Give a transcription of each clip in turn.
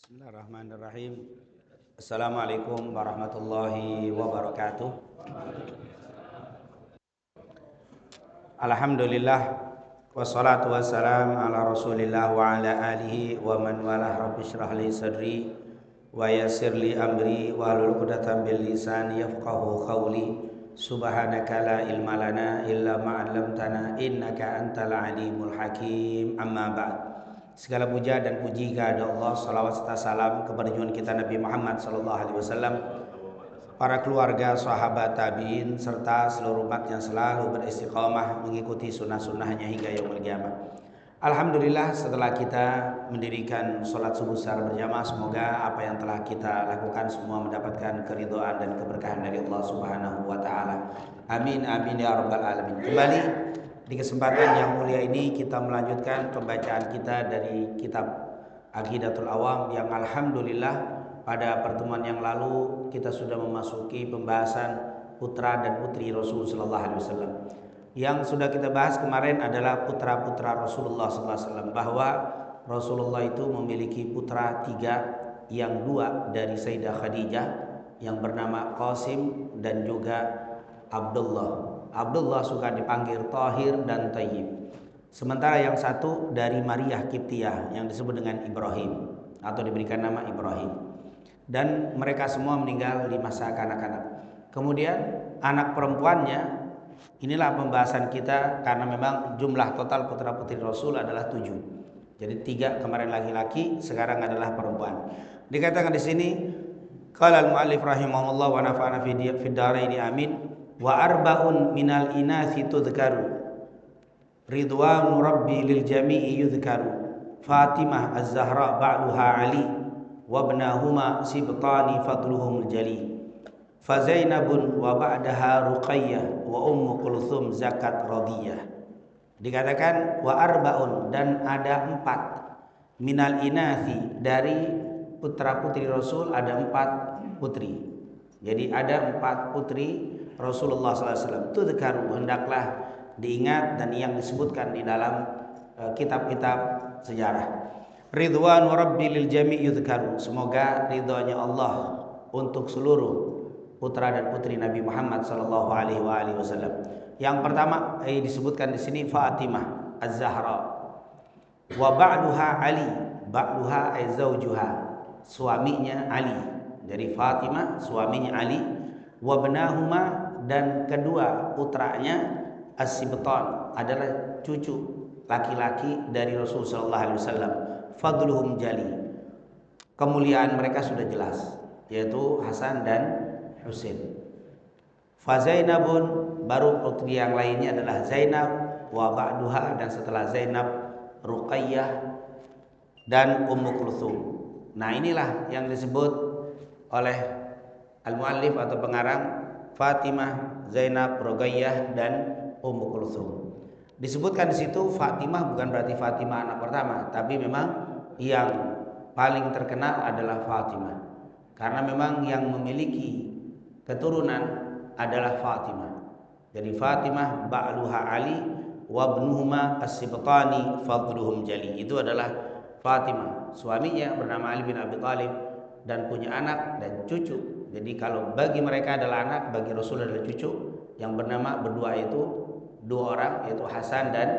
Bismillahirrahmanirrahim. Assalamualaikum warahmatullahi wabarakatuh. Alhamdulillah wassalatu wassalam ala Rasulillah wa ala alihi wa man walah. Rabbi shrah li sadri wa yassir li amri wa hlul 'uqdatam min lisani yafqahu qawli. Subhanaka la ilma lana illa ma 'allamtana innaka antal alimul hakim. Amma ba'd. Segala puja dan puji kepada Allah, salawat serta salam kepada junjungan kita Nabi Muhammad sallallahu alaihi wasallam, para keluarga, sahabat, tabi'in serta seluruh umat yang selalu beristiqamah mengikuti sunnah-sunnahnya hingga yaumul qiyamah. Alhamdulillah, setelah kita mendirikan sholat subuh secara berjamaah, semoga apa yang telah kita lakukan semua mendapatkan keridhaan dan keberkahan dari Allah Subhanahu wa taala. Amin amin ya rabbal alamin. Kembali di kesempatan yang mulia ini kita melanjutkan pembacaan kita dari kitab Aqidatul Awam yang alhamdulillah pada pertemuan yang lalu kita sudah memasuki pembahasan putra dan putri Rasul sallallahu alaihi wasallam. Yang sudah kita bahas kemarin adalah putra-putra Rasulullah sallallahu alaihi wasallam, bahwa Rasulullah itu memiliki putra tiga, yang dua dari Sayyidah Khadijah yang bernama Qasim dan juga Abdullah. Abdullah suka dipanggil Tahir dan Tayyib. Sementara yang satu dari Maria Kiptiyah yang disebut dengan Ibrahim atau diberikan nama Ibrahim. Dan mereka semua meninggal di masa kanak-kanak. Kemudian anak perempuannya, inilah pembahasan kita karena memang jumlah total putra putri Rasul adalah 7. Jadi 3 kemarin laki-laki, sekarang adalah perempuan. Dikatakan di sini, qala al-muallif rahimahullah wa nafa'ana fid dharaini amin. Wa arba'un minal inathi tudhkaru ridwanu rabbi lil jami'i yudhkaru Fatimah az-Zahra ba'luha Ali wa ibnahuma sibtani fadluhum jali fa Zainabun wa ba'daha Ruqayyah wa Ummu Kulthum zakat radiyah. Dikatakan wa arba'un, dan ada 4 minal inathi, dari putra putri Rasul ada 4 putri. Jadi ada 4 putri Rasulullah SAW. Tudhkaru, hendaklah diingat dan yang disebutkan di dalam kitab-kitab sejarah. Ridwanu rabbi lil jami' yudhkaru, semoga ridhonya Allah untuk seluruh putra dan putri Nabi Muhammad sallallahu alaihi wasallam. Yang pertama disebutkan di sini Fatimah az-Zahra, wa ba'luha Ali, ba'luha ay zaujuha, suaminya Ali. Jadi Fatimah suaminya Ali, wa ibnahuma, dan kedua putranya as-sibtan, adalah cucu laki-laki dari Rasul sallallahu alaihi wasallam. Fadluhum jali, kemuliaan mereka sudah jelas, yaitu Hasan dan Husain. Fa Zainabun, baru putri yang lainnya adalah Zainab, wa ba'duha, dan setelah Zainab Ruqayyah dan Ummu Kulthum. Nah, inilah yang disebut oleh al-muallif atau pengarang Fatimah, Zainab, Ruqayyah dan Ummu Kulthum. Disebutkan di situ Fatimah bukan berarti Fatimah anak pertama, tapi memang yang paling terkenal adalah Fatimah, karena memang yang memiliki keturunan adalah Fatimah. Jadi Fatimah ba'luha Ali wa ibnuhuma as-sibtani fadluhum jali, itu adalah Fatimah. Suaminya bernama Ali bin Abi Thalib dan punya anak dan cucu. Jadi kalau bagi mereka adalah anak, bagi Rasul adalah cucu, yang bernama berdua itu 2 orang, yaitu Hasan dan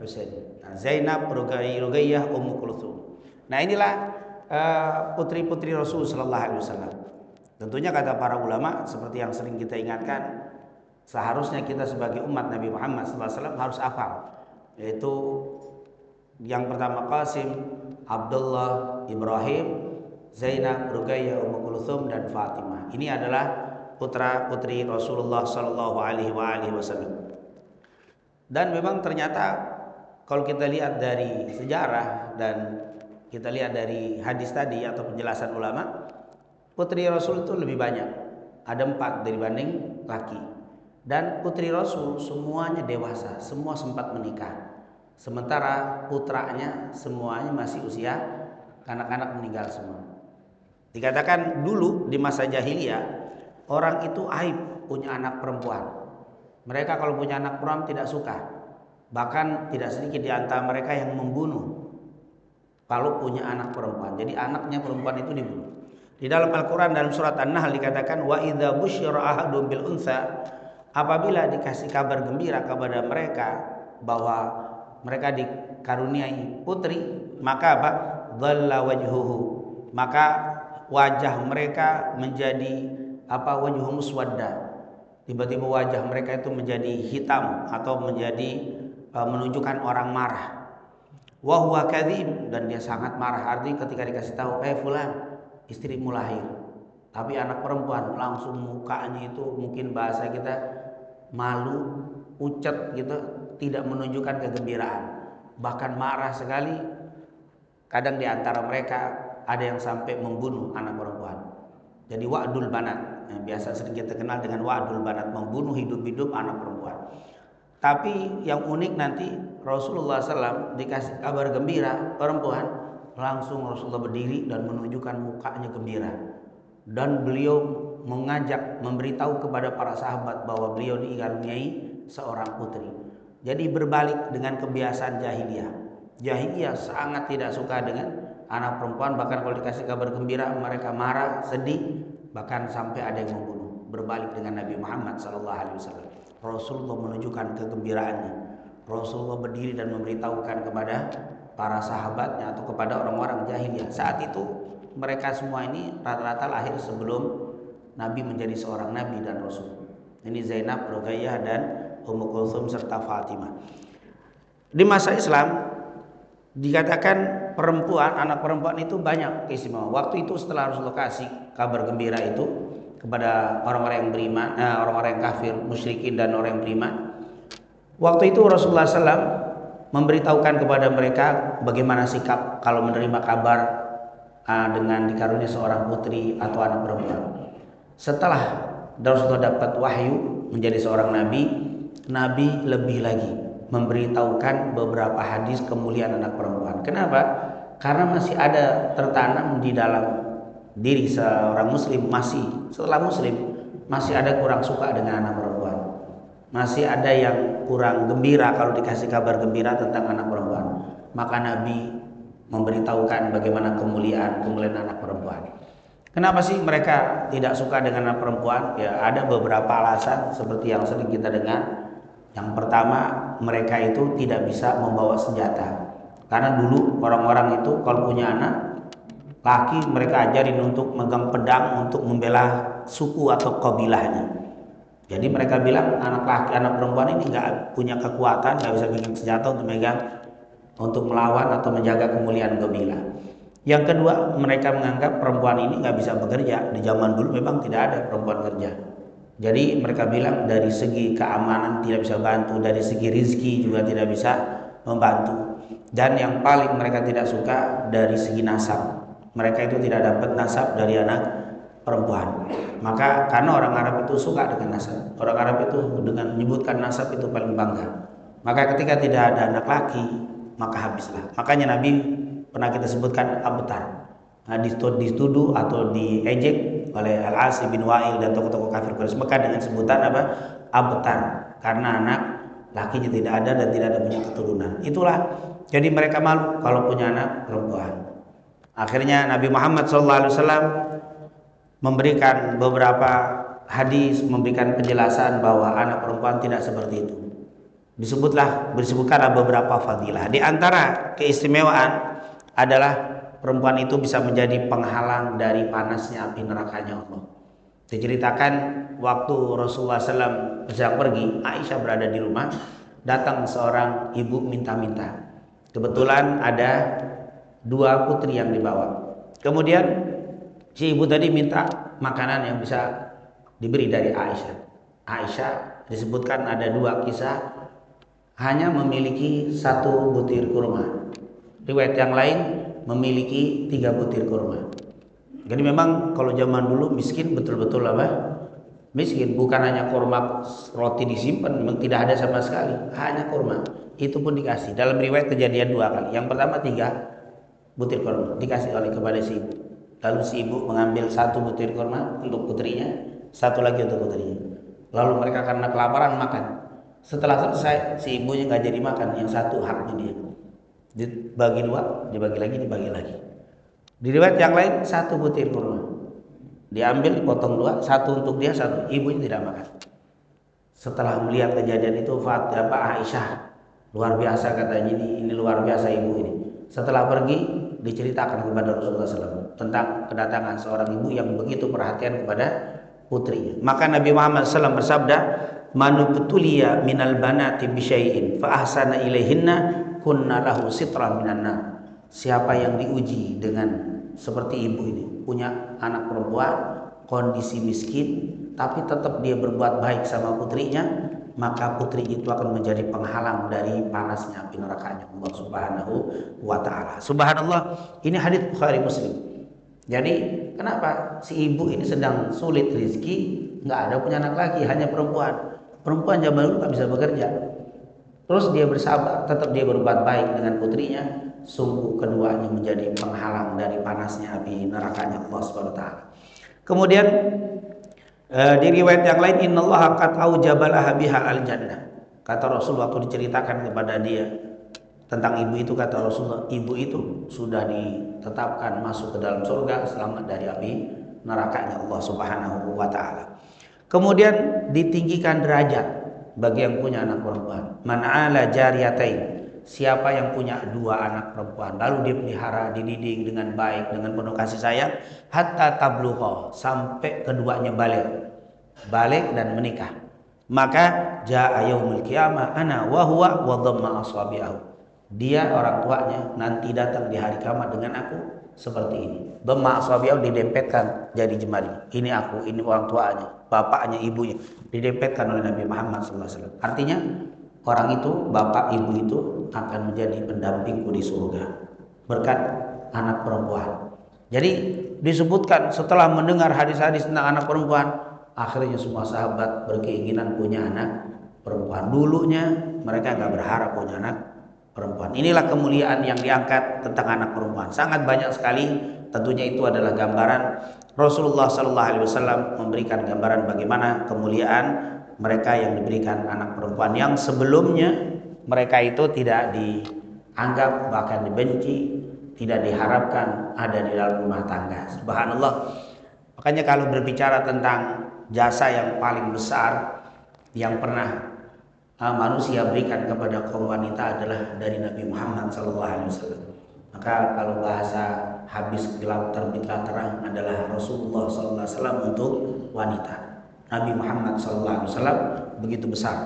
Husain. Nah, Zainab, Ruqayyah, Ummu Kulthum. Nah, inilah putri-putri Rasul sallallahu alaihi wasallam. Tentunya kata para ulama, seperti yang sering kita ingatkan, seharusnya kita sebagai umat Nabi Muhammad sallallahu alaihi wasallam harus hafal, yaitu yang pertama Qasim, Abdullah, Ibrahim, Zainab, Ruqayyah, Ummu Kulthum dan Fatimah. Ini adalah putra-putri Rasulullah sallallahu alaihi wasallam. Dan memang ternyata kalau kita lihat dari sejarah dan kita lihat dari hadis tadi atau penjelasan ulama, putri Rasul itu lebih banyak. Ada 4 dibanding laki. Dan putri Rasul semuanya dewasa, semua sempat menikah. Sementara putranya semuanya masih usia kanak-kanak, meninggal semua. Dikatakan dulu di masa jahiliyah, orang itu aib punya anak perempuan. Mereka kalau punya anak perempuan tidak suka. Bahkan tidak sedikit di antara mereka yang membunuh kalau punya anak perempuan. Jadi anaknya perempuan itu dibunuh. Di dalam Al-Quran dalam surat An-Nahl dikatakan wa idza busyira ahadum bil unsa, apabila dikasih kabar gembira kepada mereka bahwa mereka dikaruniai putri, maka apa? Dhalla wajhuhu, maka wajah mereka menjadi apa? Wajhu muswadda. Tiba-tiba wajah mereka itu menjadi hitam atau menjadi menunjukkan orang marah. Wa huwa kadzib, dan dia sangat marah. Artinya ketika dikasih tahu, fulan, istrimu lahir, tapi anak perempuan, langsung mukanya itu mungkin bahasa kita malu, pucat gitu, tidak menunjukkan kegembiraan, bahkan marah sekali. Kadang di antara mereka ada yang sampai membunuh anak perempuan. Jadi wa'dul banat, yang biasa sering kita kenal dengan wa'dul banat, membunuh hidup-hidup anak perempuan. Tapi yang unik nanti Rasulullah SAW dikasih kabar gembira perempuan, langsung Rasulullah berdiri dan menunjukkan mukanya gembira, dan beliau mengajak, memberitahu kepada para sahabat bahwa beliau dikaruniai seorang putri. Jadi berbalik dengan kebiasaan jahiliyah. Jahiliyah sangat tidak suka dengan anak perempuan, bahkan kalau dikasih kabar gembira mereka marah, sedih, bahkan sampai ada yang membunuh. Berbalik dengan Nabi Muhammad SAW. Rasulullah menunjukkan kegembiraannya. Rasulullah berdiri dan memberitahukan kepada para sahabatnya atau kepada orang-orang jahiliyah. Saat itu mereka semua ini rata-rata lahir sebelum Nabi menjadi seorang Nabi dan Rasul. Ini Zainab, Ruqayyah, dan Ummu Kulthum serta Fatimah. Di masa Islam dikatakan perempuan, anak perempuan itu banyak keistimewaan. Waktu itu setelah Rasulullah kasih kabar gembira itu kepada orang-orang yang beriman, orang-orang yang kafir, musyrikin, dan orang yang beriman, waktu itu Rasulullah SAW memberitahukan kepada mereka bagaimana sikap kalau menerima kabar dengan dikaruniai seorang putri atau anak perempuan. Setelah Rasulullah dapat wahyu menjadi seorang nabi, Nabi lebih lagi memberitahukan beberapa hadis kemuliaan anak perempuan. Kenapa? Karena masih ada tertanam di dalam diri seorang muslim, masih setelah muslim masih ada kurang suka dengan anak perempuan, masih ada yang kurang gembira kalau dikasih kabar gembira tentang anak perempuan. Maka Nabi memberitahukan bagaimana kemuliaan anak perempuan. Kenapa sih mereka tidak suka dengan anak perempuan? Ya ada beberapa alasan seperti yang sering kita dengar. Yang pertama, mereka itu tidak bisa membawa senjata. Karena dulu orang-orang itu kalau punya anak laki, mereka ajarin untuk megang pedang untuk membela suku atau kabilahnya. Jadi mereka bilang anak laki, anak perempuan ini nggak punya kekuatan, nggak bisa bikin senjata untuk megang, untuk melawan atau menjaga kemuliaan kabilah. Yang kedua, mereka menganggap perempuan ini nggak bisa bekerja. Di zaman dulu memang tidak ada perempuan kerja. Jadi mereka bilang dari segi keamanan tidak bisa bantu, dari segi rizki juga tidak bisa membantu. Dan yang paling mereka tidak suka dari segi nasab. Mereka itu tidak dapat nasab dari anak perempuan. Maka karena orang Arab itu suka dengan nasab, orang Arab itu dengan menyebutkan nasab itu paling bangga. Maka ketika tidak ada anak laki, maka habislah. Makanya Nabi pernah kita sebutkan abtar, dituduh atau diejek oleh Al-As bin Wa'il dan tokoh-tokoh kafir Quraisy Mekah dengan sebutan apa? Abtar, karena anak lakinya tidak ada dan tidak ada punya keturunan. Itulah, jadi mereka malu kalau punya anak perempuan. Akhirnya Nabi Muhammad SAW memberikan beberapa hadis, memberikan penjelasan bahwa anak perempuan tidak seperti itu. Disebutkanlah beberapa fadilah. Di antara keistimewaan adalah perempuan itu bisa menjadi penghalang dari panasnya api nerakanya Allah. Diceritakan waktu Rasulullah SAW sedang pergi, Aisyah berada di rumah, datang seorang ibu minta-minta. Kebetulan ada 2 putri yang dibawa. Kemudian si ibu tadi minta makanan yang bisa diberi dari Aisyah. Aisyah disebutkan ada 2 kisah hanya memiliki 1 butir kurma. Riwayat yang lain memiliki 3 butir kurma. Jadi memang kalau zaman dulu miskin betul-betul apa? Miskin, bukan hanya kurma roti disimpan, memang tidak ada sama sekali, hanya kurma. Itu pun dikasih. Dalam riwayat kejadian 2 kali. Yang pertama 3 butir kurma dikasih oleh kepada si ibu. Lalu si ibu mengambil 1 butir kurma untuk putrinya, 1 lagi untuk putrinya. Lalu mereka karena kelaparan makan. Setelah selesai si ibunya nggak jadi makan, yang 1 haknya dia. dibagi dua, dibagi lagi, dibagi lagi. Di riwayat yang lain 1 butir kurma diambil, dipotong dua, 1 untuk dia, 1 ibunya tidak makan. Setelah melihat kejadian itu, Aisyah, luar biasa katanya, ini luar biasa ibu ini. Setelah pergi, diceritakan kepada Rasulullah SAW tentang kedatangan seorang ibu yang begitu perhatian kepada putrinya. Maka Nabi Muhammad SAW bersabda, "Manubtuliya minal banati bisyai'in fa ahsana ilaihinna kunna lahu sitran minan nar." Siapa yang diuji dengan seperti ibu ini, punya anak perempuan, kondisi miskin, tapi tetap dia berbuat baik sama putrinya, maka putri itu akan menjadi penghalang dari panasnya api nerakanya Allah Subhanahu wa taala. Subhanallah, ini hadis Bukhari Muslim. Jadi kenapa si ibu ini sedang sulit rezeki, nggak ada punya anak lagi, hanya perempuan. Perempuan zaman dulu nggak bisa bekerja. Terus dia bersabar, tetap dia berbuat baik dengan putrinya. Sungguh keduanya menjadi penghalang dari panasnya api nerakanya Allah Subhanahu wa taala. Kemudian di riwayat yang lain, innallaha qad aujabalaha biha al-jannah. Kata Rasul waktu diceritakan kepada dia tentang ibu itu, kata Rasulullah, ibu itu sudah ditetapkan masuk ke dalam surga, selamat dari api nerakanya Allah Subhanahu wa taala. Kemudian ditinggikan derajat bagi yang punya anak perempuan. Man ala jariyatain, siapa yang punya 2 anak perempuan, lalu dia pelihara, dididik dengan baik, dengan penuh kasih sayang, hatta tablugha, sampai keduanya balik dan menikah, maka jaa yaumul qiyamah ana wa huwa wa dhamma asabi'ahu. Dia orang tuanya nanti datang di hari kiamat dengan aku seperti ini. Dhamma asabi'ahu, didempetkan jadi jemari. Ini aku, ini orang tuanya, bapaknya, ibunya, didempetkan oleh Nabi Muhammad SAW. Artinya orang itu, bapak ibu itu akan menjadi pendampingku di surga berkat anak perempuan. Jadi disebutkan setelah mendengar hadis-hadis tentang anak perempuan, akhirnya semua sahabat berkeinginan punya anak perempuan. Dulunya mereka nggak berharap punya anak perempuan. Inilah kemuliaan yang diangkat tentang anak perempuan. Sangat banyak sekali. Tentunya itu adalah gambaran Rasulullah SAW memberikan gambaran bagaimana kemuliaan mereka yang diberikan anak perempuan, yang sebelumnya mereka itu tidak dianggap, bahkan dibenci, tidak diharapkan ada di dalam rumah tangga. Subhanallah. Makanya kalau berbicara tentang jasa yang paling besar yang pernah manusia berikan kepada kaum wanita adalah dari Nabi Muhammad SAW. Maka kalau bahasa habis gelap terbitlah terang adalah Rasulullah SAW untuk wanita. Nabi Muhammad SAW begitu besar.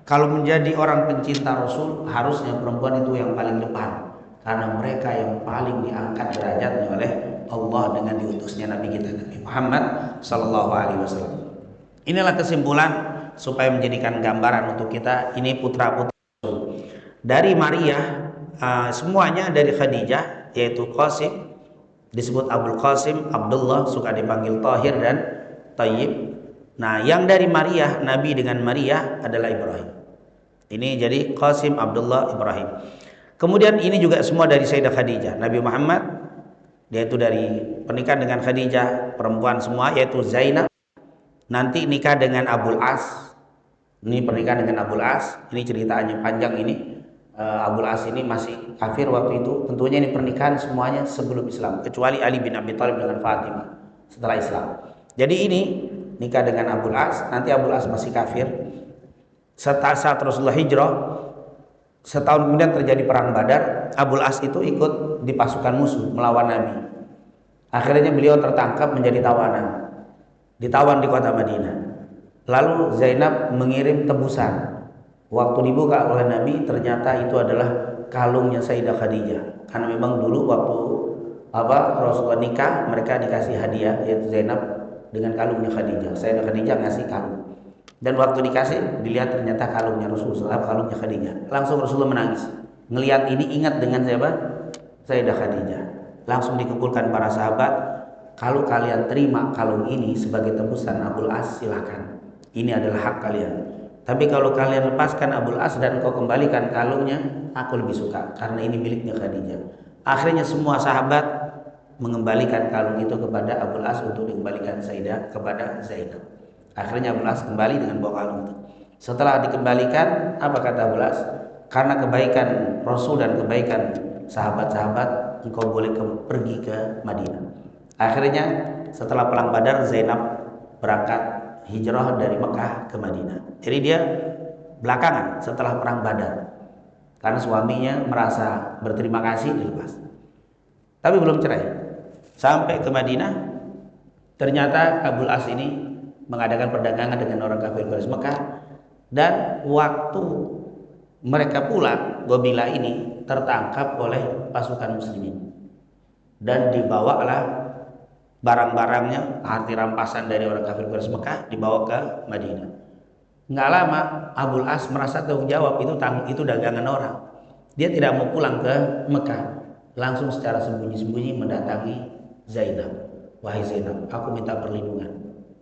Kalau menjadi orang pencinta Rasul, harusnya perempuan itu yang paling depan, karena mereka yang paling diangkat derajatnya oleh Allah dengan diutusnya Nabi kita Nabi Muhammad SAW. Inilah kesimpulan supaya menjadikan gambaran untuk kita. Ini putra-putri dari Maria, semuanya dari Khadijah, yaitu Qasim, disebut Abul Qasim, Abdullah, suka dipanggil Tahir dan Tayyib. Nah, yang dari Maria, Nabi dengan Maria adalah Ibrahim. Ini jadi Qasim, Abdullah, Ibrahim. Kemudian ini juga semua dari Sayyidah Khadijah. Nabi Muhammad, yaitu dari pernikahan dengan Khadijah, perempuan semua, yaitu Zainab. Nanti nikah dengan Abul As. Ini pernikahan dengan Abul As. Ini ceritanya panjang ini. Abul As ini masih kafir waktu itu. Tentunya ini pernikahan semuanya sebelum Islam, kecuali Ali bin Abi Thalib dengan Fatimah setelah Islam. Jadi ini nikah dengan Abul As. Nanti Abul As masih kafir. Saat Rasulullah hijrah, setahun kemudian terjadi perang Badar. Abul As itu ikut di pasukan musuh melawan Nabi. Akhirnya beliau tertangkap menjadi tawanan, ditawan di kota Madinah. Lalu Zainab mengirim tebusan. Waktu dibuka oleh Nabi, ternyata itu adalah kalungnya Sayyidah Khadijah. Karena memang dulu waktu Rasulullah nikah, mereka dikasih hadiah, yaitu Zainab dengan kalungnya Khadijah. Sayyidah Khadijah ngasih kalung. Dan waktu dikasih, dilihat ternyata kalungnya Rasulullah, kalungnya Khadijah. Langsung Rasulullah menangis. Ngelihat ini ingat dengan siapa? Sayyidah Khadijah. Langsung dikumpulkan para sahabat. Kalau kalian terima kalung ini sebagai tebusan Abul As, silakan. Ini adalah hak kalian. Tapi kalau kalian lepaskan Abul As dan kau kembalikan kalungnya, aku lebih suka karena ini miliknya Khadijah. Akhirnya semua sahabat mengembalikan kalung itu kepada Abul As untuk dikembalikan Sayyidah kepada Zainab. Akhirnya Abul As kembali dengan bawa kalung itu. Setelah dikembalikan, apa kata Abul As? Karena kebaikan Rasul dan kebaikan sahabat-sahabat, engkau boleh pergi ke Madinah. Akhirnya setelah perang Badar, Zainab berangkat hijrah dari Mekah ke Madinah. Jadi dia belakangan setelah perang Badar, karena suaminya merasa berterima kasih, dilepas. Tapi belum cerai. Sampai ke Madinah, ternyata Abul As ini mengadakan perdagangan dengan orang kafir Quraisy Mekah, dan waktu mereka pulang, Gobila ini tertangkap oleh pasukan muslimin dan dibawalah barang-barangnya, harta rampasan dari orang kafir Quraisy Mekah dibawa ke Madinah. Nggak lama Abul As merasa tanggung jawab, itu dagangan orang. Dia tidak mau pulang ke Mekah, langsung secara sembunyi-sembunyi mendatangi Zainab. Wahai Zainab, aku minta perlindungan.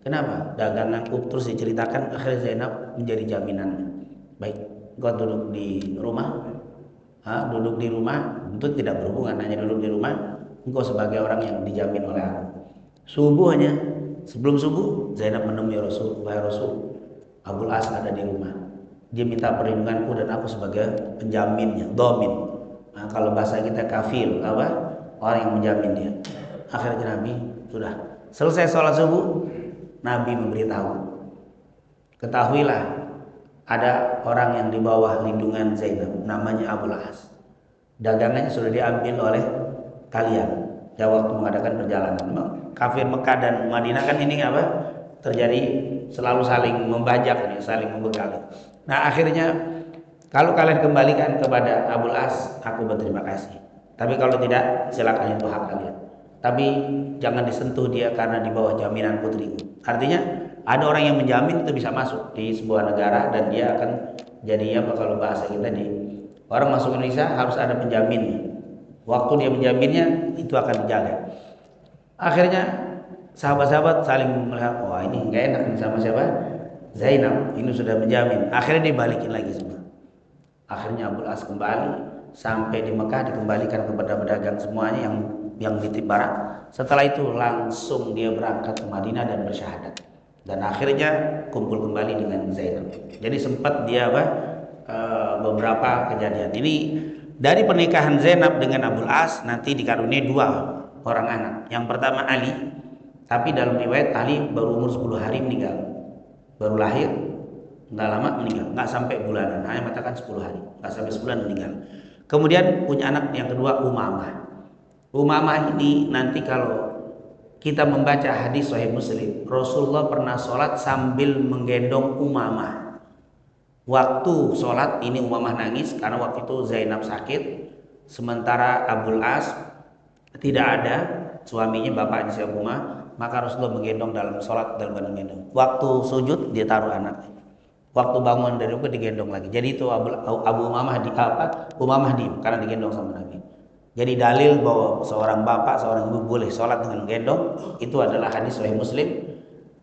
Kenapa? Daganganku. Terus diceritakan, akhirnya Zainab menjadi jaminannya. Baik, kau duduk di rumah, duduk di rumah, tentu tidak berhubungan, hanya duduk di rumah. Engkau sebagai orang yang dijamin oleh aku. Subuhnya, sebelum subuh, Zainab menemui Rasul. Wahai Rasul, Abul As ada di rumah. Dia minta perlindunganku dan aku sebagai penjaminnya, domin. Nah, kalau bahasa kita kafil, apa? Orang yang menjamin dia. Akhirnya Nabi sudah selesai sholat subuh, Nabi memberitahu, ketahuilah ada orang yang di bawah lindungan Zainab, namanya Abul As. Dagangannya sudah diambil oleh kalian ya waktu mengadakan perjalanan. Kafir Mekah dan Madinah kan ini apa? Terjadi selalu saling membajak, saling membekali. Nah, akhirnya kalau kalian kembalikan kepada Abul As, aku berterima kasih. Tapi kalau tidak, silakan, itu hak kalian. Tapi jangan disentuh dia karena di bawah jaminan putriku. Artinya ada orang yang menjamin itu bisa masuk di sebuah negara dan dia akan jadi apa, kalau bahasa kita orang masuk Indonesia harus ada penjaminnya. Waktu dia menjaminnya itu akan dijaga. Akhirnya sahabat-sahabat saling melihat, wah ini nggak enak nih sama siapa? Zainab, ini sudah menjamin. Akhirnya dibalikin lagi semua. Akhirnya Abul As kembali sampai di Mekah, dikembalikan kepada pedagang semuanya yang di barat. Setelah itu langsung dia berangkat ke Madinah dan bersyahadat. Dan akhirnya kumpul kembali dengan Zainab. Jadi sempat dia beberapa kejadian. Ini dari pernikahan Zainab dengan Abul As nanti dikaruniai 2 orang anak. Yang pertama Ali, tapi dalam riwayat Ali baru umur 10 hari meninggal. Baru lahir, nggak lama meninggal, nggak sampai bulanan, hanya mengatakan 10 hari, nggak sampai sebulan meninggal. Kemudian punya anak yang kedua Umamah. Umamah ini nanti kalau kita membaca hadis Sahih Muslim, Rasulullah pernah sholat sambil menggendong Umamah. Waktu sholat ini Umamah nangis karena waktu itu Zainab sakit, sementara Abul As tidak ada, suaminya bapaknya si Umamah, maka Rasulullah menggendong dalam sholat, dalam menggendong. Waktu sujud dia taruh anak, waktu bangun dari rukuk digendong lagi. Jadi itu Abu Umamah Umamah diem karena digendong sama Nabi. Jadi dalil bahwa seorang bapak, seorang ibu boleh sholat dengan menggendong, itu adalah hadis Sahih Muslim,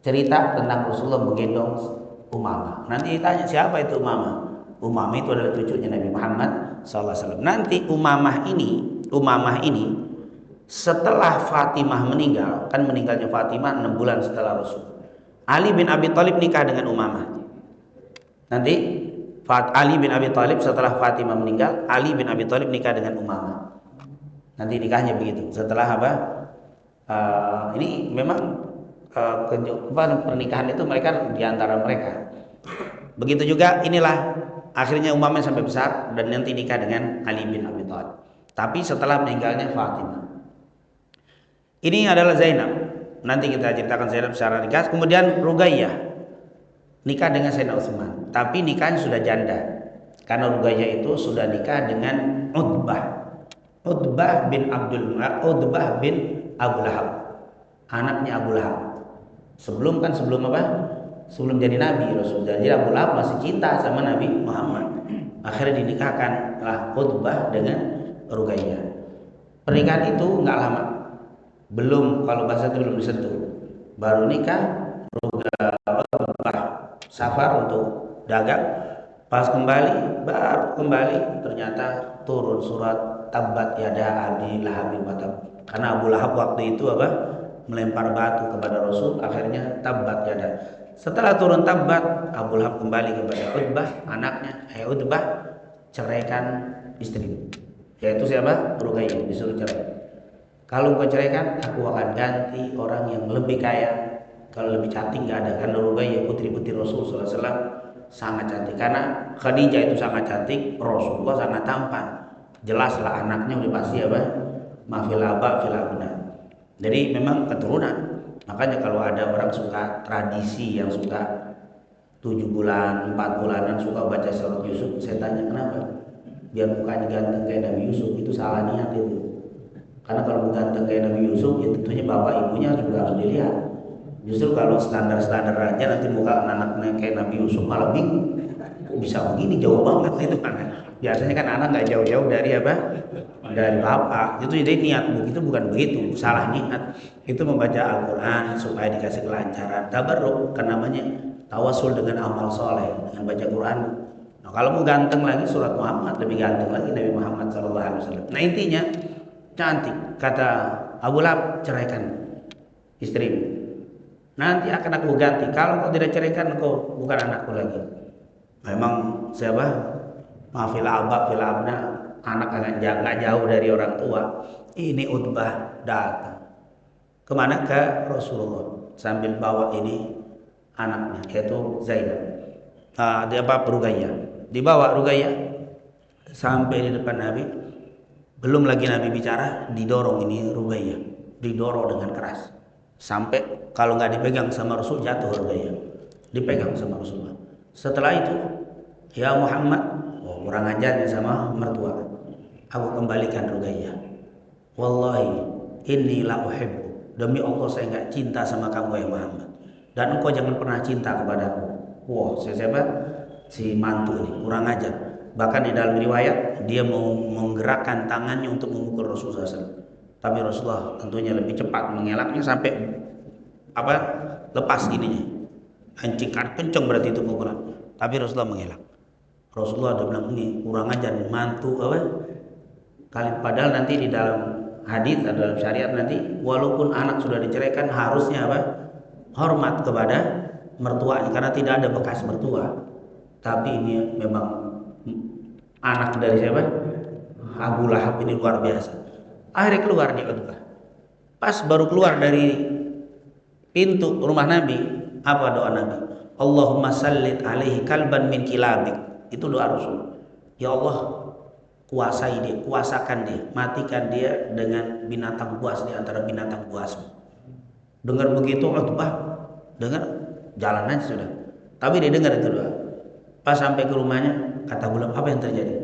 cerita tentang Rasulullah menggendong Umamah. Nanti ditanya siapa itu Umamah? Umamah itu adalah cucunya Nabi Muhammad SAW. Nanti Umamah ini setelah Fatimah meninggal, kan meninggalnya Fatimah 6 bulan setelah Rasul. Ali bin Abi Thalib nikah dengan Umamah. Nanti Ali bin Abi Thalib setelah Fatimah meninggal, Ali bin Abi Thalib nikah dengan Umamah. Nanti nikahnya begitu. Setelah apa? Ini memang pernikahan itu mereka diantara mereka. Begitu juga inilah akhirnya Umamah sampai besar dan nanti nikah dengan Ali bin Abi Thalib. Tapi setelah meninggalnya Fatimah. Ini adalah Zainab. Nanti kita ceritakan Zainab secara ringkas. Kemudian Ruqayyah nikah dengan Sayyidina Utsman. Tapi nikahnya sudah janda. Karena Ruqayyah itu sudah nikah dengan Utbah bin Abu Lahab, anaknya Abu Lahab. Sebelum apa? Sebelum jadi Nabi Rasul. Jadi Abu Lahab masih cinta sama Nabi Muhammad. Akhirnya dinikahkanlah Utbah dengan Ruqayyah. Pernikahan itu nggak lama. Belum, kalau bahasa itu belum disentuh. Baru nikah, Utbah safar untuk dagang. Pas baru kembali ternyata turun surat Tabbat yada Abi Lahab wa tab. Karena Abu Lahab waktu itu melempar batu kepada Rasul, akhirnya Tabbat yada. Setelah turun Tabbat, Abu Lahab kembali kepada Utbah, anaknya, Utbah, ceraikan istrimu. Yaitu siapa? Ruqayyah disuruh cerai. Kalau kau ceraikan, aku akan ganti orang yang lebih kaya. Kalau lebih cantik nggak ada. Karena Ruqayyah putri-putri Rasulullah SAW sangat cantik. Karena Khadijah itu sangat cantik, Rasulullah sangat tampan. Jelaslah anaknya udah pasti apa? Mafil aba fil abna. Jadi memang keturunan. Makanya kalau ada orang suka tradisi yang suka 7 bulan, 4 bulanan suka baca surat Yusuf, saya tanya kenapa? Biar mukanya ganteng kayak Nabi Yusuf, itu salah niat itu. Karena kalau ganteng kayak Nabi Yusuf, ya tentunya bapak ibunya juga harus dilihat. Justru kalau standar-standar aja nanti muka anaknya kayak Nabi Yusuf malah bingung. Kok bisa begini jauh banget itu kan? Biasanya kan anak nggak jauh-jauh dari apa? Dari bapak. Itu jadi niat begitu bukan begitu, salah niat. Itu membaca Al-Quran supaya dikasih kelancaran. Tabarruk kan namanya tawasul dengan amal soleh dengan baca Quran. Nah kalau mau ganteng lagi surat Muhammad lebih ganteng lagi Nabi Muhammad SAW. Nah intinya cantik kata Abu Lahab ceraikan istrimu. Nanti akan aku ganti. Kalau kau tidak ceraikan, kau bukan anakku lagi. Memang siapa? Mafil abak fil abna, anak akan nggak jauh dari orang tua. Ini Utbah datang. Kemana? Ke Rasulullah sambil bawa ini anaknya yaitu Zainab. Dia apa? Ruqayyah. Dibawa Ruqayyah sampai di depan Nabi. Belum lagi Nabi bicara, didorong ini Ruqayyah, didorong dengan keras. Sampai kalau nggak dipegang sama Rasul jatuh Ruqayyah. Dipegang sama Rasulullah. Setelah itu, ya Muhammad, kurang ajarnya sama mertua. Aku kembalikan Ruqayyah. Wallahi inni la uhibbu. Demi Allah saya nggak cinta sama kamu ya Muhammad. Dan engkau jangan pernah cinta kepadaku. Wah, siapa? Si mantu ini kurang ajar. Bahkan di dalam riwayat dia mau menggerakkan tangannya untuk memukul Rasulullah SAW. Tapi Rasulullah tentunya lebih cepat mengelaknya sampai apa? Lepas ininya. Hancingkan kenceng berarti itu pukulan. Tapi Rasulullah mengelak. Rasulullah udah bilang ini kurang ajar mantu apa? Padahal nanti di dalam hadis atau dalam syariat nanti walaupun anak sudah diceraikan harusnya apa? Hormat kepada mertuanya karena tidak ada bekas mertua. Tapi ini memang anak dari siapa? Abu Lahab ini luar biasa. Akhirnya keluar dia Utbah. Pas baru keluar dari pintu rumah Nabi, apa doa Nabi? Allahumma sallit alaihi kalban min kilabik. Itu doa Rasul. Ya Allah, kuasai dia, kuasakan dia, matikan dia dengan binatang buas di antara binatang buasmu. Dengar begitu Utbah, dengar jalan aja sudah. Tapi dia dengar itu doa. Pas sampai ke rumahnya, kata Abu Lahab, apa yang terjadi?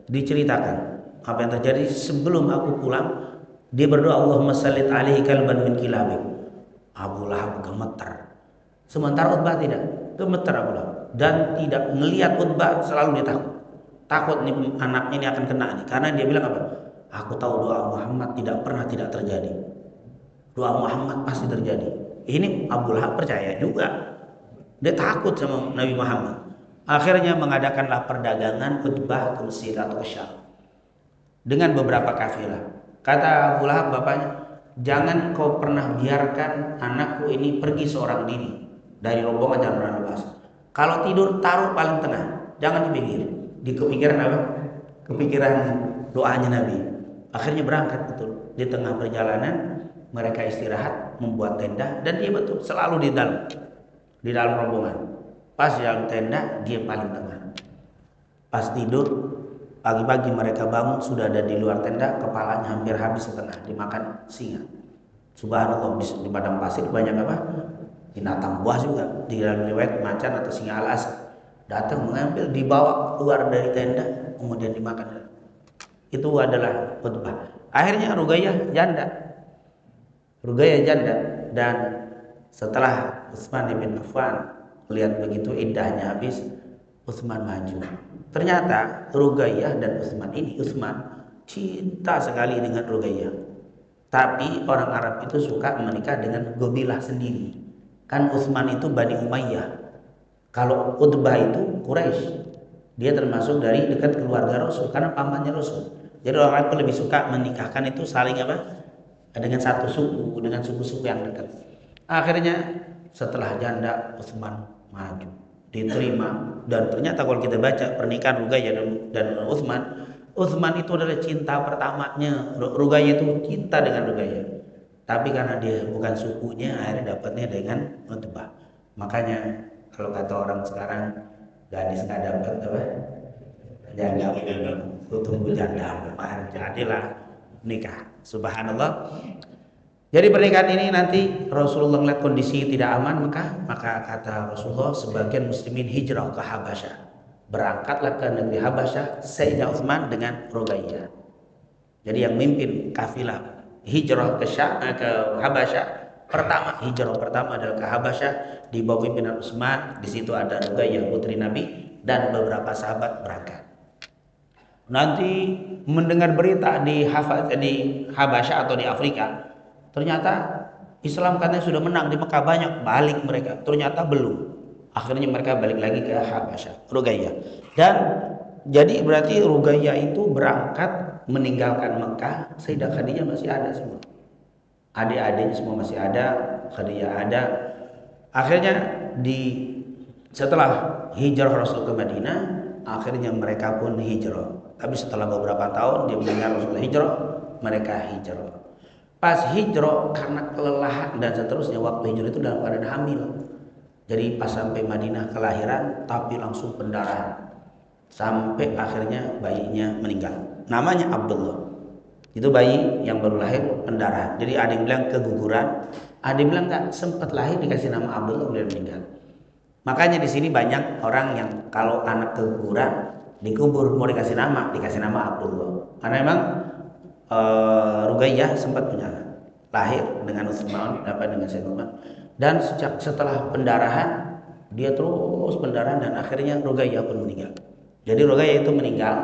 Diceritakan apa yang terjadi sebelum aku pulang. Dia berdoa Allahumma sallit alaihi kalban min kilabik. Abu Lahab gemetar. Sementara Utbah tidak gemetar Abu Lahab dan tidak melihat Utbah, selalu dia takut nih anak ini akan kena nih. Karena dia bilang apa? Aku tahu doa Muhammad tidak pernah tidak terjadi. Doa Muhammad pasti terjadi. Ini Abu Lahab percaya juga. Dia takut sama Nabi Muhammad. Akhirnya mengadakanlah perdagangan Utbah ke Mesir atau ke Syam dengan beberapa kafilah. Kata Abu Lahab bapaknya, jangan kau pernah biarkan anakku ini pergi seorang diri dari rombongan, jangan pernah lepas. Kalau tidur taruh paling tengah, jangan di pinggir. Di kepikiran apa? Kepikiran doanya Nabi. Akhirnya berangkat betul. Di tengah perjalanan mereka istirahat, membuat tenda, dan dia betul selalu di dalam rombongan. Pas di dalam tenda dia paling tengah. Pas tidur pagi-pagi mereka bangun sudah ada di luar tenda, kepalanya hampir habis setengah dimakan singa. Subhanallah, di padang pasir banyak apa? Binatang buas juga. Di dalam riwayat macan atau singa alas datang mengambil, dibawa keluar dari tenda, kemudian dimakan. Itu adalah Utbah. Akhirnya Ruqayyah janda, dan setelah Utsman bin Affan melihat begitu indahnya habis, Utsman maju. Ternyata Ruqayyah dan Utsman cinta sekali dengan Ruqayyah. Tapi orang Arab itu suka menikah dengan gobilah sendiri. Kan Utsman itu Bani Umayyah. Kalau Utbah itu Quraisy. Dia termasuk dari dekat keluarga Rasul karena pamannya Rasul. Jadi orang Arab lebih suka menikahkan itu saling apa? Dengan satu suku, dengan suku-suku yang dekat. Akhirnya setelah janda Utsman maju, diterima, dan ternyata kalau kita baca pernikahan Ruqayyah dan Utsman Utsman itu adalah cinta pertamanya. Ruqayyah itu cinta dengan Ruqayyah. Tapi karena dia bukan sukunya, akhirnya dapatnya dengan Utbah. Makanya kalau kata orang sekarang, gadis nggak dapat apa? Janda pun tunggu janda. Jadilah nikah. Subhanallah. Jadi pernikahan ini nanti Rasulullah melihat kondisi tidak aman, maka kata Rasulullah sebagian muslimin hijrah ke Habasyah. Berangkatlah ke negeri Habasyah Sayyidina Utsman dengan Ruqayyah. Jadi yang mimpin kafilah hijrah ke Habasyah, hijrah pertama adalah ke Habasyah di bawah pimpinan Utsman. Di situ ada Ruqayyah putri Nabi dan beberapa sahabat berangkat. Nanti mendengar berita di Habasyah atau di Afrika, ternyata Islam katanya sudah menang di Mekah, banyak balik mereka. Ternyata belum. Akhirnya mereka balik lagi ke Habasyah, Ruqayyah. Dan jadi berarti Ruqayyah itu berangkat meninggalkan Mekah, Sayyidah Khadijah masih ada semua. Adik-adiknya semua masih ada, Khadijah ada. Akhirnya setelah hijrah Rasul ke Madinah, akhirnya mereka pun hijrah. Tapi setelah beberapa tahun dia mendengar Rasul hijrah, mereka hijrah. Pas hijrah karena kelelahan dan seterusnya, waktu hijrah itu dalam keadaan hamil. Jadi pas sampai Madinah kelahiran, tapi langsung pendarahan. Sampai akhirnya bayinya meninggal. Namanya Abdullah. Itu bayi yang baru lahir pendarahan. Jadi ada yang bilang keguguran, ada yang bilang nggak sempat lahir dikasih nama Abdullah kemudian meninggal. Makanya di sini banyak orang yang kalau anak keguguran dikubur mau dikasih nama Abdullah. Karena memang Ruqayyah sempat punya lahir dengan Utsman, dengan Sayyidina Utsman. Dan setelah pendarahan dia terus pendarahan dan akhirnya Ruqayyah pun meninggal. Jadi Ruqayyah itu meninggal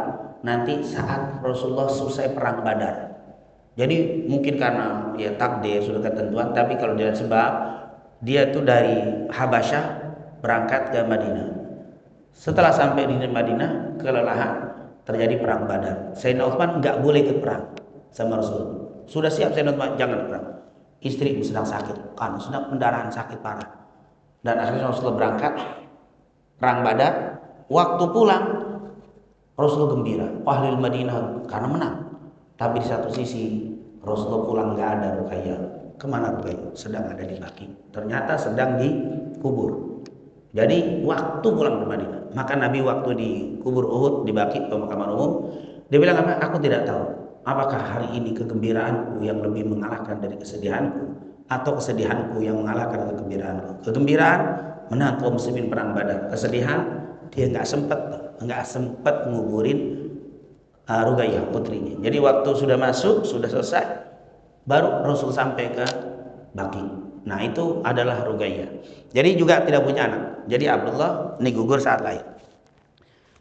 nanti saat Rasulullah selesai perang Badar. Jadi mungkin karena ya takdir sudah ketentuan, tapi kalau dilihat sebab dia itu dari Habasyah berangkat ke Madinah. Setelah sampai di Madinah kelelahan, terjadi perang Badar. Sayyidina Utsman nggak boleh ikut perang sama Rasul. Sudah siap Sayyidina Utsman jangan perang. Istri sedang sakit, kan sedang pendarahan sakit parah. Dan akhirnya Rasulullah berangkat perang Badar. Waktu pulang Rasulullah gembira, Ahlul Madinah karena menang. Tapi di satu sisi Rasulullah pulang nggak ada Ruqayyah. Kemana Ruqayyah? Sedang ada di Baqi. Ternyata sedang dikubur. Jadi waktu pulang ke Madinah, maka Nabi waktu di kubur Uhud di Baqi pemakaman umum, dia bilang apa? Aku tidak tahu. Apakah hari ini kegembiraanku yang lebih mengalahkan dari kesedihanku, atau kesedihanku yang mengalahkan kegembiraanku? Kegembiraan menang kaum muslimin perang Badar. Kesedihan dia nggak sempat nguburin Ruqayyah putrinya. Jadi waktu sudah masuk, sudah selesai, baru Rasul sampai ke Baqi. Nah itu adalah Ruqayyah. Jadi juga tidak punya anak. Jadi Abdullah ini gugur saat lahir.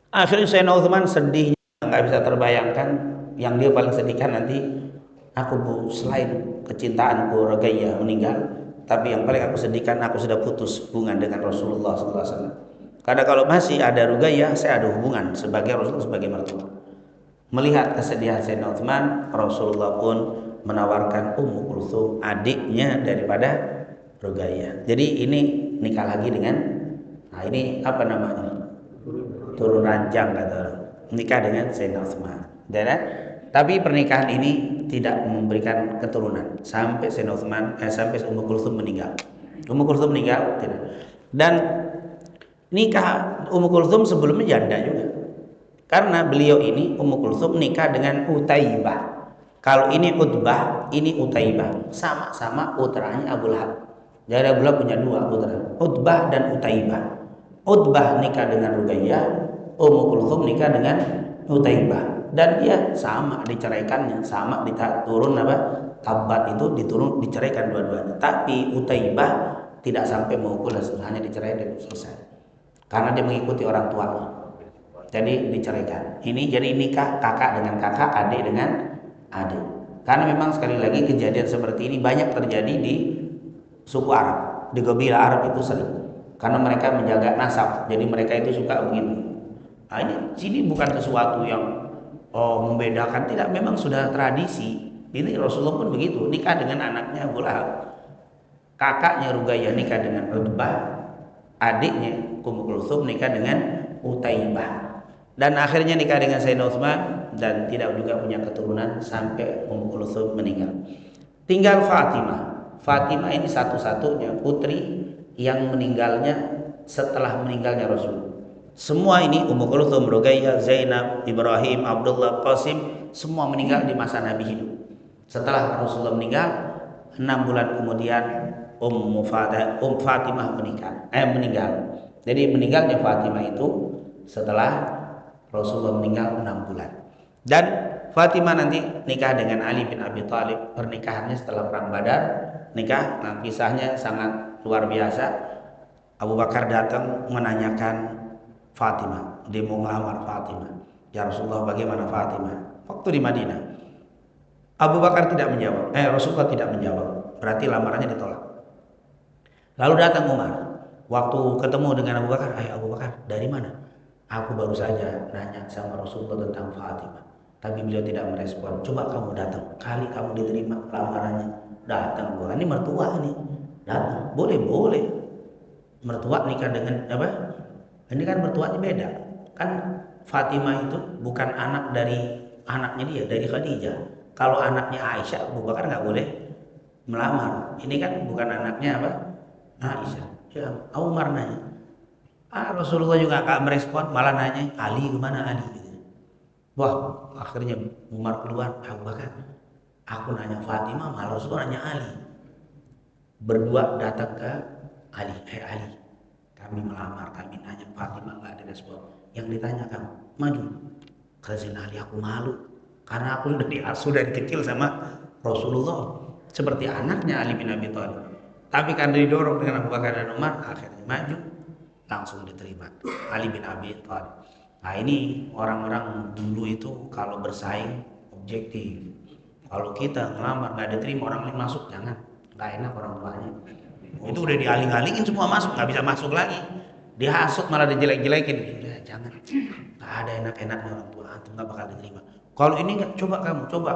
Akhirnya Sayyidina Utsman sedihnya nggak bisa terbayangkan. Yang dia paling sedihkan nanti selain kecintaanku Ruqayyah meninggal, tapi yang paling aku sedihkan aku sudah putus hubungan dengan Rasulullah SAW. Karena kalau masih ada Ruqayyah, saya ada hubungan sebagai Rasulullah sebagai mertua. Melihat kesedihan Sayyidina Utsman, Rasulullah pun menawarkan Ummu Kulthum, adiknya daripada Ruqayyah. Jadi ini nikah lagi dengan, nah ini apa namanya? Turun ranjang kata orang. Nikah dengan Sayyidina Utsman. Tapi pernikahan ini tidak memberikan keturunan sampai Sayyidina Utsman sampai Ummu Kulthum meninggal. Ummu Kulthum meninggal tidak. Dan nikah Ummu Kulthum sebelumnya janda juga. Karena beliau ini Ummu Kulthum nikah dengan Utaibah. Kalau ini Utbah, ini Utaibah. Sama-sama putranya Abu Lahab. Jadi Abu Lahab punya dua putra, Utbah dan Utaibah. Utbah nikah dengan Ruqayyah, Ummu Kulthum nikah dengan Utaibah. Dan dia sama diceraikannya, sama diturun Tabat itu diceraikan dua-duanya. Tapi Utaibah tidak sampai mengukul, hanya dicerai dan selesai. Karena dia mengikuti orang tuanya. Jadi diceraikan. Ini jadi nikah kakak dengan kakak, adik dengan adik. Karena memang sekali lagi kejadian seperti ini banyak terjadi di suku Arab, di kabilah Arab itu sering. Karena mereka menjaga nasab, jadi mereka itu suka begitu. Nah sini bukan sesuatu yang membedakan, tidak, memang sudah tradisi. Ini Rasulullah pun begitu, nikah dengan anaknya Abu Lahab. Kakaknya Ruqayyah nikah dengan Utbah, adiknya Ummu Kulthum nikah dengan Utaibah. Dan akhirnya nikah dengan Sayyidina Utsman dan tidak juga punya keturunan sampai Ummu Kulthum meninggal. Tinggal Fatimah. Fatimah ini satu-satunya putri yang meninggalnya setelah meninggalnya Rasul. Semua ini Ummu Kulthum, Ruqayyah, Zainab, Ibrahim, Abdullah, Qasim semua meninggal di masa Nabi hidup. Setelah Rasulullah meninggal, 6 bulan kemudian Fatimah meninggal. Jadi meninggalnya Fatimah itu setelah Rasulullah meninggal 6 bulan. Dan Fatimah nanti nikah dengan Ali bin Abi Thalib. Pernikahannya setelah perang Badar, nikah. Nah, kisahnya sangat luar biasa. Abu Bakar datang menanyakan Fatimah, dia mau melamar Fatimah. Ya Rasulullah, bagaimana Fatimah? Waktu di Madinah. Abu Bakar tidak menjawab. Rasulullah tidak menjawab. Berarti lamarannya ditolak. Lalu datang Umar. Waktu ketemu dengan Abu Bakar, Abu Bakar, dari mana? Aku baru saja nanya sama Rasulullah tentang Fatimah, tapi beliau tidak merespon. Coba kamu datang, kali kamu diterima lamarannya. Datang, ini mertua nih. Datang, boleh. Mertua nikah dengan apa? Ini kan mertuanya beda. Kan Fatimah itu bukan anak dari anaknya dia, dari Khadijah. Kalau anaknya Aisyah, Abu Bakar nggak boleh melamar. Ini kan bukan anaknya apa? Aisyah. Ya, Umar nanya. Rasulullah juga gak merespon, malah nanya, Ali kemana Ali? Wah, akhirnya Umar keluar, Abu Bakar, aku nanya Fatimah, malah Rasulullah nanya Ali. Berdua datang ke Ali, Ali, kami melamar, kami nanya Fatimah, gak direspon. Yang ditanya kamu, maju. Kata Ali, aku malu, karena aku udah diasuh dari kecil sama Rasulullah, seperti anaknya Ali bin Abi Thalib. Tapi karena didorong dengan Abu Bakar dan Umar, akhirnya maju. Langsung diterima Ali bin Abi Thalib. Nah, ini orang-orang dulu itu kalau bersaing objektif. Kalau kita ngelamar nggak diterima, orang lain masuk, jangan, nggak enak orang tuanya. Itu udah dialing-alingin semua masuk, nggak bisa masuk lagi. Dihasut malah dijelek-jelekin. Ya, jangan, nggak ada enak-enaknya orang tua, itu nggak bakal diterima. Kalau ini nggak, coba kamu coba.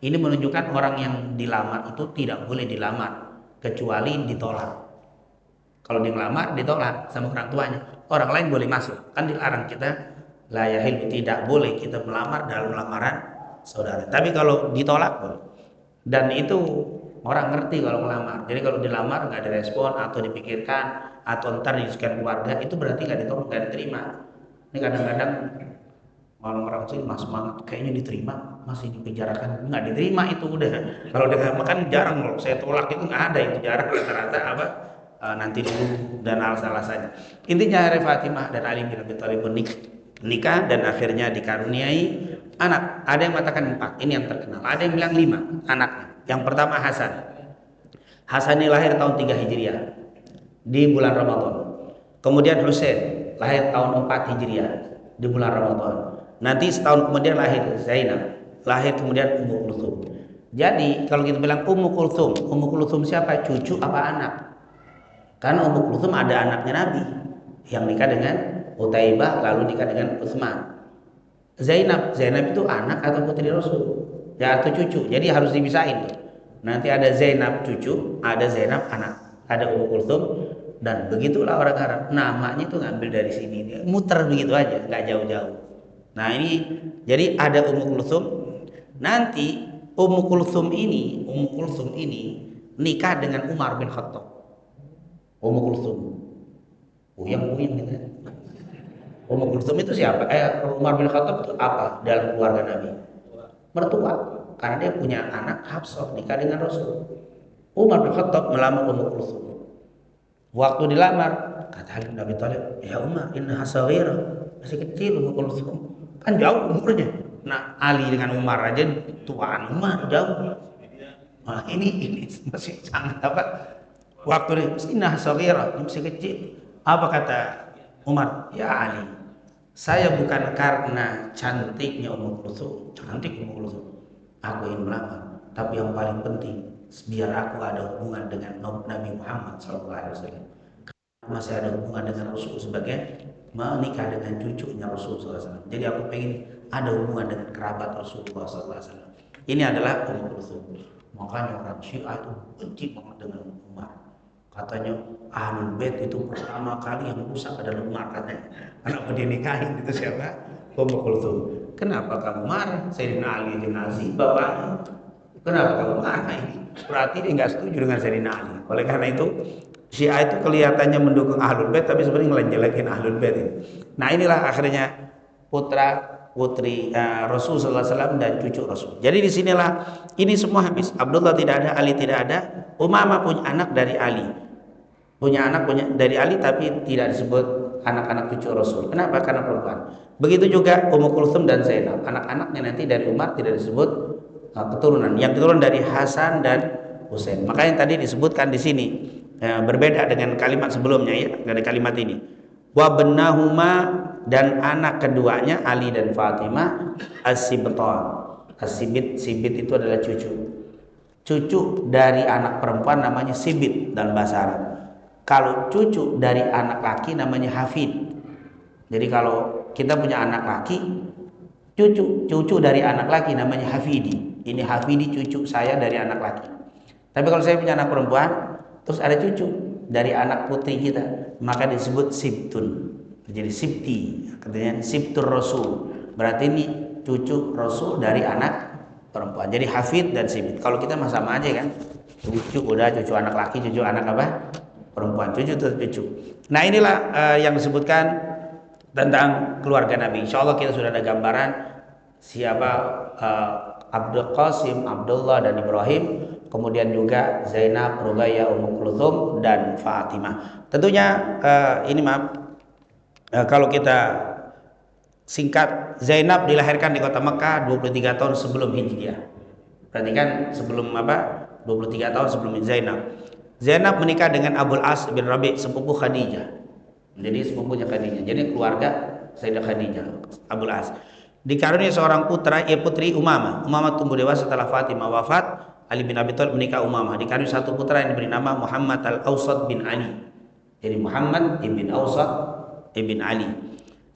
Ini menunjukkan orang yang dilamar itu tidak boleh dilamar kecuali ditolak. Kalau dia ngelamar ditolak sama orang tuanya, orang lain boleh masuk. Kan dilarang kita, la yahillu, tidak boleh kita melamar dalam lamaran saudara. Tapi kalau ditolak boleh. Dan itu orang ngerti kalau melamar. Jadi kalau dilamar nggak direspon atau dipikirkan atau ntar disukai keluarga, itu berarti nggak ditolak, nggak diterima. Ini kadang-kadang orang-orang sih mas semangat, kayaknya diterima, masih dipejarakan, nggak diterima itu udah. Kalau dengan makan jarang loh, saya tolak itu nggak ada, itu jarang, rata-rata apa? Nanti dulu dan alasan-alasannya. Intinya hari Fatimah dan Ali bin Abi Thalib nikah dan akhirnya dikaruniai anak. Ada yang mengatakan 4, ini yang terkenal. Ada yang bilang 5 anaknya. Yang pertama Hasan. Hasan ini lahir tahun 3 Hijriah di bulan Ramadan. Kemudian Husain lahir tahun 4 Hijriah di bulan Ramadan. Nanti setahun kemudian lahir Zainab, lahir kemudian Ummu Kulthum. Jadi kalau kita bilang Ummu Kulthum siapa? Cucu apa anak? Karena Ummu Kulthum ada anaknya Nabi yang nikah dengan Utaibah, lalu nikah dengan Utsman. Zainab itu anak atau putri Rasul? Ya, atau cucu. Jadi harus dipisahin tuh. Nanti ada Zainab cucu, ada Zainab anak, ada Ummu Kulthum, dan begitulah orang Arab. Namanya itu ngambil dari sini, muter begitu aja, nggak jauh-jauh. Nah ini, jadi ada Ummu Kulthum. Nanti Ummu Kulthum ini nikah dengan Umar bin Khattab. Ummu Kulthum, uyang gitu. Ummu Kulthum itu siapa? Umar bin Khattab itu apa dalam keluarga Nabi? Mertua, karena dia punya anak Hafsah nikah dengan Rasul. Umar bin Khattab melamar Ummu Kulthum. Waktu dilamar, kata Ali bin Abi Thalib, ya Umar, innaha saghirah, masih kecil Ummu Kulthum, kan jauh umurnya. Nah, Ali dengan Umar aja tuaan Umar jauh. Nah, ini masih sangat apa? Waktu innaha saghirah, masih kecil. Apa kata Umar? Ya Ali, saya bukan karena cantiknya Ummu Kulthum, cantik Ummu Kulthum, aku ingin melamar, tapi yang paling penting biar aku ada hubungan dengan Nabi Muhammad SAW. Masih ada hubungan dengan Rasul sebagai menikah dengan cucunya Rasul SAW. Jadi aku pengen ada hubungan dengan kerabat Rasulullah SAW. Ini adalah Ummu Kulthum. Makanya orang Syiah itu benci banget dengan Umar. Katanya Ahlul Bait itu pertama kali yang rusak adalah Umar katanya. Kenapa dinikahin itu siapa? Ummu Kulthum, kenapa kamu marah? Sayyidina Ali bin Aziz bapaknya, kenapa kamu marah ini? Berarti dia nggak setuju dengan Sayyidina Ali. Oleh karena itu Syiah itu kelihatannya mendukung Ahlul Bait tapi sebenarnya ngelejelekin Ahlul Bait ini. Nah inilah akhirnya putra putri Rasul Sallallahu Alaihi Wasallam dan cucu Rasul. Jadi disinilah ini semua habis. Abdullah tidak ada, Ali tidak ada. Umamah punya anak dari Ali, punya dari Ali tapi tidak disebut anak-anak cucu Rasul. Kenapa? Karena perempuan. Begitu juga Ummu Kulthum dan Zainab, anak-anaknya nanti dari Umar tidak disebut keturunan. Yang keturunan dari Hasan dan Husain. Maka yang tadi disebutkan di sini berbeda dengan kalimat sebelumnya ya, dari kalimat ini. Wa bennahuma, dan anak keduanya Ali dan Fatimah as-sibtan. Sibit itu adalah cucu. Cucu dari anak perempuan namanya sibit dalam bahasa Arab. Kalau cucu dari anak laki namanya hafid. Jadi kalau kita punya anak laki, cucu dari anak laki namanya hafidi. Ini hafidi, cucu saya dari anak laki. Tapi kalau saya punya anak perempuan, terus ada cucu dari anak putri kita, maka disebut sibtun. Jadi sibti, katanya sibtur Rasul. Berarti ini cucu Rasul dari anak perempuan. Jadi hafid dan sibit. Kalau kita mah sama aja kan. Cucu udah, cucu anak laki, cucu anak apa? Perempuan, cucu tetap cucu. Nah inilah yang disebutkan tentang keluarga Nabi. Insya Allah kita sudah ada gambaran siapa Abdul Qasim, Abdullah dan Ibrahim, kemudian juga Zainab, Ruqayyah, Ummu Kulthum dan Fatimah. Tentunya ini kalau kita singkat, Zainab dilahirkan di kota Mekah 23 tahun sebelum Hijriah. Berarti kan sebelum 23 tahun sebelum Zainab. Zainab menikah dengan Abul As bin Rabi, sepupu Khadijah. Jadi sepupunya Khadijah. Jadi keluarga Sayyidah Khadijah, Abul As. Dikaruniai seorang putri Umamah. Umamah tumbuh dewasa setelah Fatimah wafat. Ali bin Abi Thalib menikah Umamah. Dikaruniai satu putra yang diberi nama Muhammad Al-Awsat bin Ali. Jadi Muhammad ibn Awsat ibn Ali.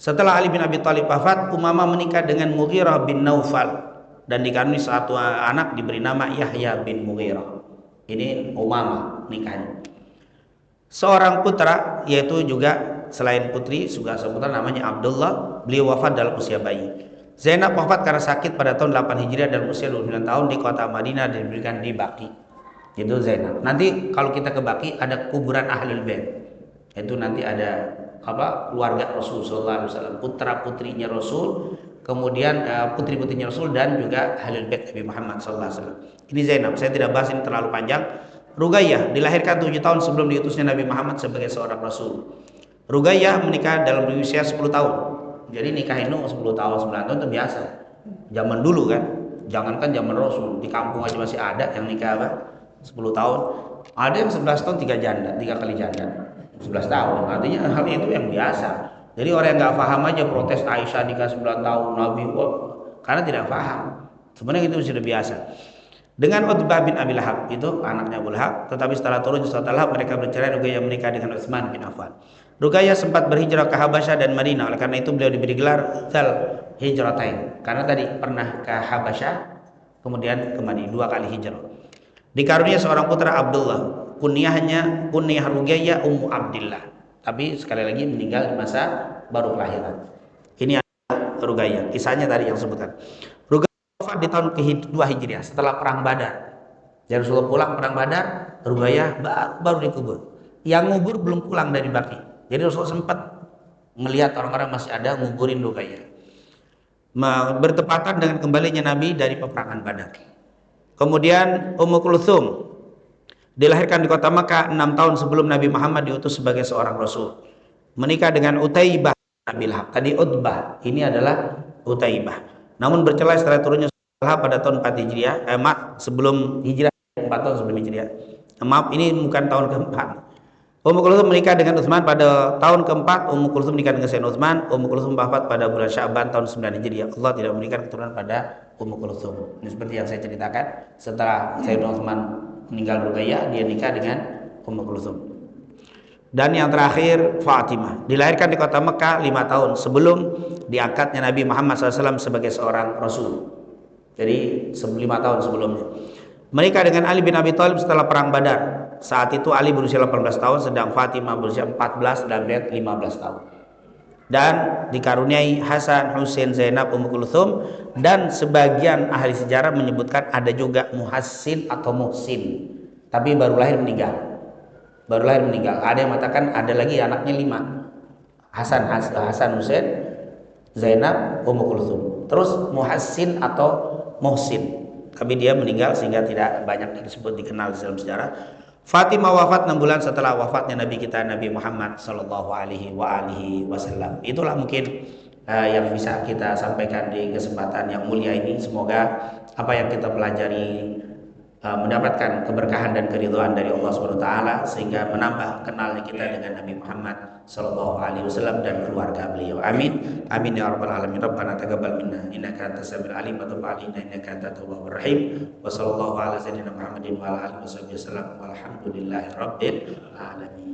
Setelah Ali bin Abi Thalib wafat, Umamah menikah dengan Mughirah bin Naufal dan dikaruniai satu anak diberi nama Yahya bin Mughirah. Ini Umamah nikahnya. Seorang putra, yaitu juga selain putri juga seputar namanya Abdullah, beliau wafat dalam usia bayi. Zainab wafat karena sakit pada tahun 8 Hijriah dan usia 29 tahun di kota Madinah dan diberikan di Baqi. Itu Zainab. Nanti kalau kita ke Baqi ada kuburan Ahlul Bait. Itu nanti ada keluarga Rasul sallallahu alaihi wasallam, putra-putrinya Rasul, kemudian putri-putrinya Rasul dan juga Ahlul Bait Nabi Muhammad sallallahu alaihi wasallam. Ini Zainab. Saya tidak bahas ini terlalu panjang. Ruqayyah dilahirkan 7 tahun sebelum diutusnya Nabi Muhammad sebagai seorang Rasul. Ruqayyah menikah dalam usia 10 tahun. Jadi nikah itu 10 tahun, 9 tahun itu biasa. Zaman dulu kan, jangankan zaman Rasul, di kampung aja masih ada yang nikah 10 tahun. Ada yang 11 tahun 3 janda, 3 kali janda. 11 tahun. Artinya hal itu yang biasa. Jadi orang yang nggak paham aja protes Aisyah nikah 9 tahun, Nabi karena tidak paham. Sebenarnya itu sudah biasa. Dengan Utbah bin Abi Lahab, itu anaknya Abu Lahab, tetapi setelah turun setelah Lahab mereka bercerai. Ruqayyah menikah dengan Utsman bin Affan. Ruqayyah sempat berhijrah ke Habasyah dan Madinah, oleh karena itu beliau diberi gelar Dzal Hijratain, karena tadi pernah ke Habasyah kemudian ke Madinah, 2 kali hijrah. Dikaruniai seorang putra Abdullah, kunyah Ruqayyah Ummu Abdillah, tapi sekali lagi meninggal di masa baru kelahiran. Ini adalah Ruqayyah, kisahnya tadi yang sebutkan. Wafat di tahun ke-2 Hijriah setelah perang Badar. Jadi Rasulullah pulang perang Badar, Ruqayyah baru dikubur. Yang ngubur belum pulang dari Baqi. Jadi Rasulullah sempat melihat orang-orang masih ada nguburin Ruqayyah. Bertepatan dengan kembalinya Nabi dari peperangan Badar. Kemudian Ummu Kulthum dilahirkan di kota Makkah 6 tahun sebelum Nabi Muhammad diutus sebagai seorang Rasul. Menikah dengan Utaibah bin Abi Lahab. Tadi Utbah, ini adalah Utaibah. Namun bercerai setelah turunnya pada tahun 4 Hijriah, sebelum Hijrah, 4 tahun sebelum Hijriah. Ini bukan tahun keempat. Ummu Kulthum menikah dengan Utsman pada tahun keempat. Ummu Kulthum menikah dengan Sayyidina Utsman. Ummu Kulthum wafat pada bulan Sya'ban tahun 9 Hijriah. Allah tidak memberikan keturunan pada Ummu Kulthum. Ini seperti yang saya ceritakan. Setelah Sayyidina Utsman meninggal Ruqayyah, dia nikah dengan Ummu Kulthum. Dan yang terakhir Fatimah, dilahirkan di kota Mekah 5 tahun sebelum diangkatnya Nabi Muhammad SAW sebagai seorang Rasul. Jadi 5 tahun sebelumnya. Menikah dengan Ali bin Abi Thalib setelah perang Badar. Saat itu Ali berusia 18 tahun, sedang Fatimah berusia 14 dan 15 tahun. dan dikaruniai Hasan, Husain, Zainab, Ummu Kulthum, dan sebagian ahli sejarah menyebutkan ada juga Muhassin atau Muhsin, tapi baru lahir meninggal. Baru lahir meninggal. Ada yang mengatakan ada lagi anaknya 5. Hasan, Husain, Zainab, Ummu Kulthum. Terus Muhassin atau Muhsin. Tapi dia meninggal sehingga tidak banyak disebut dikenal dalam sejarah. Fatimah wafat 6 bulan setelah wafatnya Nabi kita Nabi Muhammad Sallallahu Alaihi Wasallam. Itulah mungkin yang bisa kita sampaikan di kesempatan yang mulia ini. Semoga apa yang kita pelajari mendapatkan keberkahan dan keridhaan dari Allah Subhanahu wa taala, sehingga menambah kenalnya kita dengan Nabi Muhammad sallallahu alaihi wasallam dan keluarga beliau. Amin. Amin ya rabbal alamin. Rabbana taqabbal minna innaka antas samiul alim wa tub alaina innaka antat tawwabur rahim. Wa sallallahu ala sayyidina Muhammadin wa ala alihi wasallam. Walhamdulillahi rabbil alamin.